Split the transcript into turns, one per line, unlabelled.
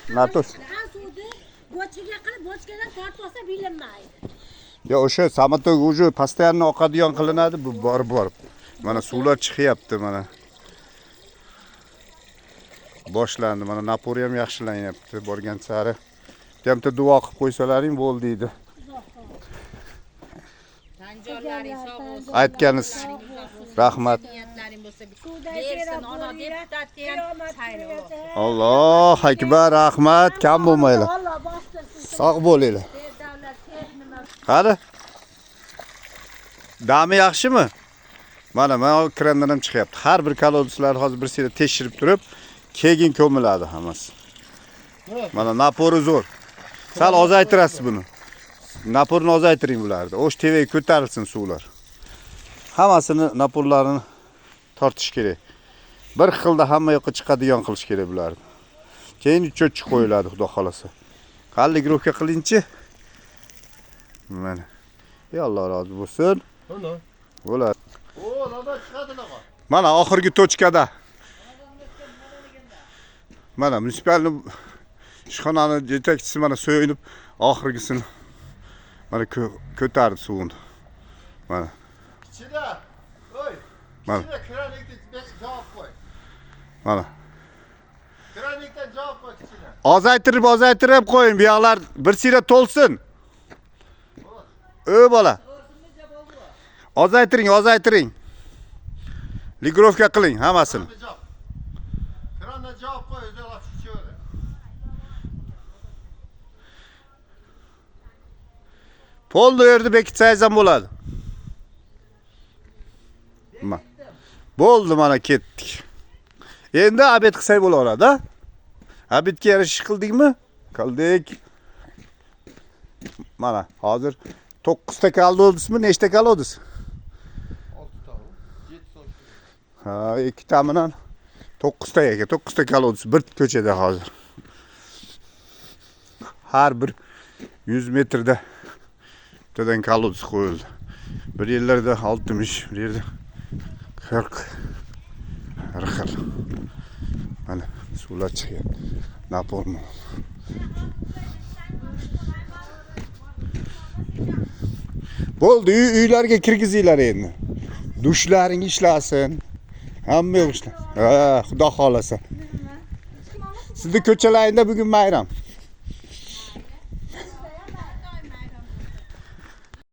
Natos.
Chiqqan suvni bochkaga qilib, bochkadan tortib olsa bilinmaydi.
Ya o'sha samotok уже постоянно oqadigan qilinadi bu borib. Mana suvlar chiqyapti mana. Boshlandi. Mana napor ham yaxshilanyapti borgan sari. Bitta duo qilib qo'ysalaring bo'ldi deydi.
Tanjonlaring sog' bo'lsin.
Aytganingiz rahmat.
Niyatlaring bo'lsa bersin ona deputat ham sayli.
Alloh akbar, rahmat, kam bo'lmaylar.
Alloh boshtirsin.
Sog' bo'linglar.
Davlat nima
Qani? Dami yaxshimi? Mana krandan ham chiqyapti. Har bir koloduslar hozir bir sira tekshirib turib, keyin ko'miladi hammasi. Mana napori zo'r. Sal ozaytirasiz buni. Naporni ozaytiring bularni. O'sh tevaga ko'tarilsin suvlar. Hammasini naporlarini tortish kerak. Bir xilda hamma yoqqa chiqadigan qilish kerak bularni. Keyin cho'chchi qo'yiladi, xudo xolasa. Qanday guruhga qilingchi? Mana. Ey Alloh rozi bo'lsin. Bo'ladi.
O, nada chiqadilar.
Mana oxirgi tochkada. Mana munisipalni ishxonani yetakchisi mana so'yinib oxirgisini mana ko'tardi suvni. Mana.
Ichida. Oy.
Mana.
Ichida kranikni javob qo'y.
Mana.
Kranikdan javob qo'y ichida.
Ozaytirib qo'ying, bu yoqlar bir sira to'lsin. Ö bola. Ozaytiring. Ligrovka qiling hammasini.
Krandan javob qo'y, o'zlari tushiradi.
Polni yerda bekitsangiz ham bo'ladi. Bo'ldi, mana ketdik. Endi abed qilsak bo'laveradi, ha? Abedga yarashish qildingmi? Qildik. Mana hozir 9 ta kalodismi, nechta kalodis?
6 ta. 7 so'm.
Ha, 2 ta bilan 9 ta ekan. 9 ta kalodis bir ko'chada hozir. Har bir 100 metrda bittadan kalodis qo'yildi. Bir yerlarda 60, bir yerda 40. Har xil. Mana suvlar chiqyapti. Napormi? Bo'ldi, uylarga kirgizinglar endi. Dushlaring ishlasin. Hamma yo'q ishlasin. Ha, xudo xolasa. Sizning ko'chalaringda bugun bayram.